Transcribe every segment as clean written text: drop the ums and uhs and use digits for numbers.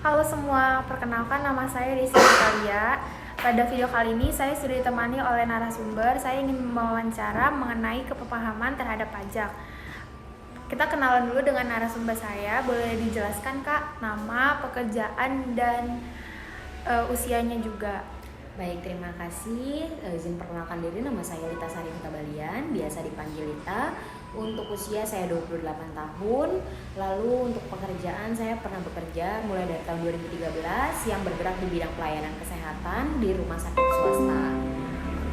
Halo semua, perkenalkan nama saya Desi Natalia. Pada video kali ini saya sudah ditemani oleh narasumber. Saya ingin mewawancara mengenai kepemahaman terhadap pajak. Kita kenalan dulu dengan narasumber saya. Boleh dijelaskan Kak, nama, pekerjaan, dan usianya juga. Baik, terima kasih. Izin perkenalkan diri, nama saya Lita Sari Hutabalyan, biasa dipanggil Lita. Untuk usia saya 28 tahun. Lalu untuk pekerjaan saya pernah bekerja mulai dari tahun 2013 yang bergerak di bidang pelayanan kesehatan di rumah sakit swasta.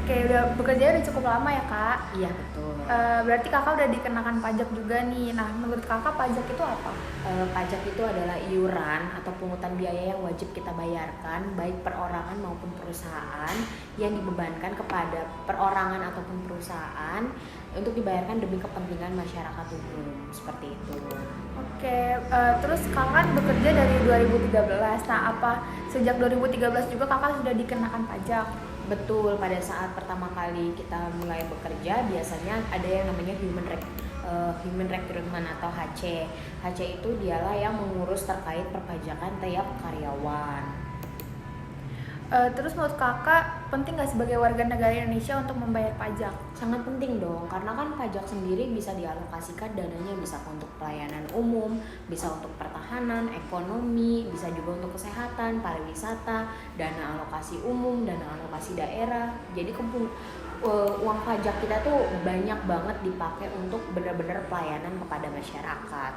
Oke, udah bekerja udah cukup lama ya Kak? Iya, betul. Berarti Kakak udah dikenakan pajak juga nih. Nah, menurut Kakak pajak itu apa? Pajak itu adalah iuran atau pungutan biaya yang wajib kita bayarkan baik perorangan maupun perusahaan yang dibebankan kepada perorangan ataupun perusahaan untuk dibayarkan demi kepentingan masyarakat umum, seperti itu. Oke, terus Kakak kan bekerja dari 2013. Nah, apa sejak 2013 juga Kakak sudah dikenakan pajak? Betul, pada saat pertama kali kita mulai bekerja biasanya ada yang namanya human recruitment atau HC. HC itu dialah yang mengurus terkait perpajakan tiap karyawan. Terus menurut Kakak penting nggak sebagai warga negara Indonesia untuk membayar pajak? Sangat penting dong, karena kan pajak sendiri bisa dialokasikan dananya bisa untuk pelayanan umum, bisa untuk pertahanan, ekonomi, bisa juga untuk kesehatan, pariwisata, dana alokasi umum, dana alokasi daerah. Jadi uang pajak kita tuh banyak banget dipakai untuk benar-benar pelayanan kepada masyarakat.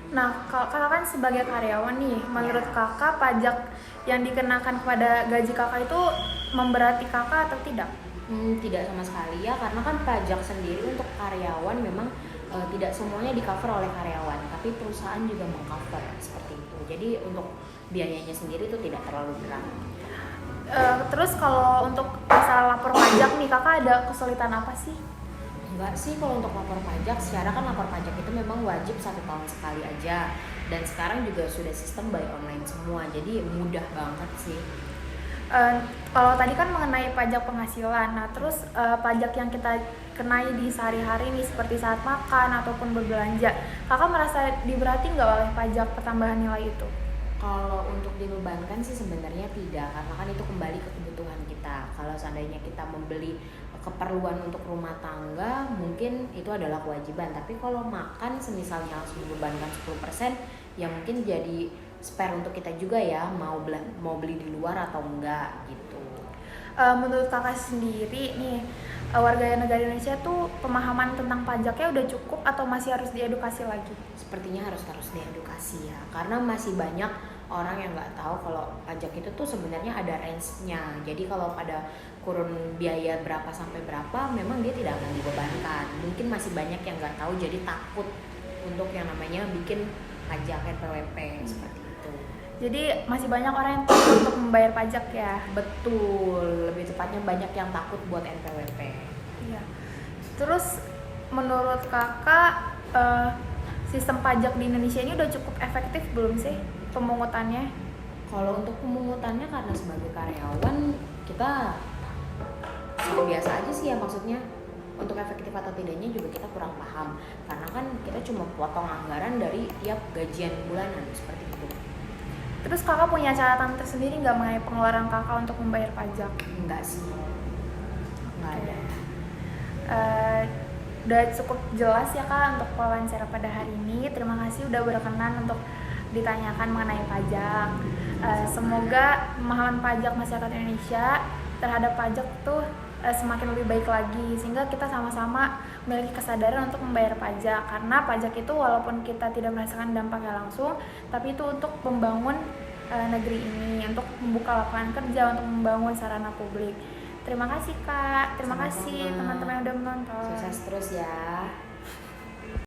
Nah, Kakak kan sebagai karyawan nih, menurut Kakak pajak yang dikenakan kepada gaji Kakak itu memberati Kakak atau tidak? Tidak sama sekali ya, karena kan pajak sendiri untuk karyawan memang tidak semuanya di cover oleh karyawan, tapi perusahaan juga mengcover seperti itu. Jadi untuk biayanya sendiri itu tidak terlalu berat. Terus kalau untuk masalah lapor pajak nih, Kakak ada kesulitan apa sih? Enggak sih, kalau untuk lapor pajak, secara kan lapor pajak itu memang wajib 1 tahun sekali aja. Dan sekarang juga sudah sistem by online semua, jadi mudah banget sih. Kalau tadi kan mengenai pajak penghasilan, nah terus pajak yang kita kenai di sehari-hari nih seperti saat makan ataupun berbelanja, Kakak merasa diberati nggak oleh pajak pertambahan nilai itu? Kalau untuk dibebankan sih sebenarnya tidak, karena kan itu kembali ke kebutuhan kita. Kalau seandainya kita membeli keperluan untuk rumah tangga, mungkin itu adalah kewajiban. Tapi kalau makan semisalnya langsung dibebankan 10%, ya mungkin jadi spare untuk kita juga ya, mau beli di luar atau enggak gitu. Menurut Kakak sendiri nih, warga negara Indonesia tuh pemahaman tentang pajaknya udah cukup atau masih harus diedukasi lagi? Sepertinya harus diedukasi ya, karena masih banyak orang yang nggak tahu kalau pajak itu tuh sebenarnya ada range-nya. Jadi kalau pada kurun biaya berapa sampai berapa memang dia tidak akan dibebankan. Mungkin masih banyak yang nggak tahu, jadi takut untuk yang namanya bikin pajak NPWP seperti itu. Jadi masih banyak orang yang takut untuk membayar pajak ya? Betul, lebih tepatnya banyak yang takut buat NPWP. Iya. Terus menurut Kakak sistem pajak di Indonesia ini udah cukup efektif belum sih pemungutannya? Kalau untuk pemungutannya, karena sebagai karyawan kita biasa aja sih ya, maksudnya untuk efektif atau tidaknya juga kita kurang paham, karena kan kita cuma potong anggaran dari tiap gajian bulanan seperti itu. Terus Kakak punya catatan tersendiri nggak mengenai pengeluaran Kakak untuk membayar pajak? Enggak sih, enggak ada. Udah cukup jelas ya Kak untuk wawancara pada hari ini. Terima kasih udah berkenan untuk ditanyakan mengenai pajak. Semoga pemahaman pajak masyarakat Indonesia terhadap pajak tuh semakin lebih baik lagi, sehingga kita sama-sama memiliki kesadaran untuk membayar pajak. Karena pajak itu walaupun kita tidak merasakan dampaknya langsung, tapi itu untuk membangun negeri ini, untuk membuka lapangan kerja, untuk membangun sarana publik. Terima kasih Kak, terima kasih teman-teman yang udah menonton. Sukses terus ya.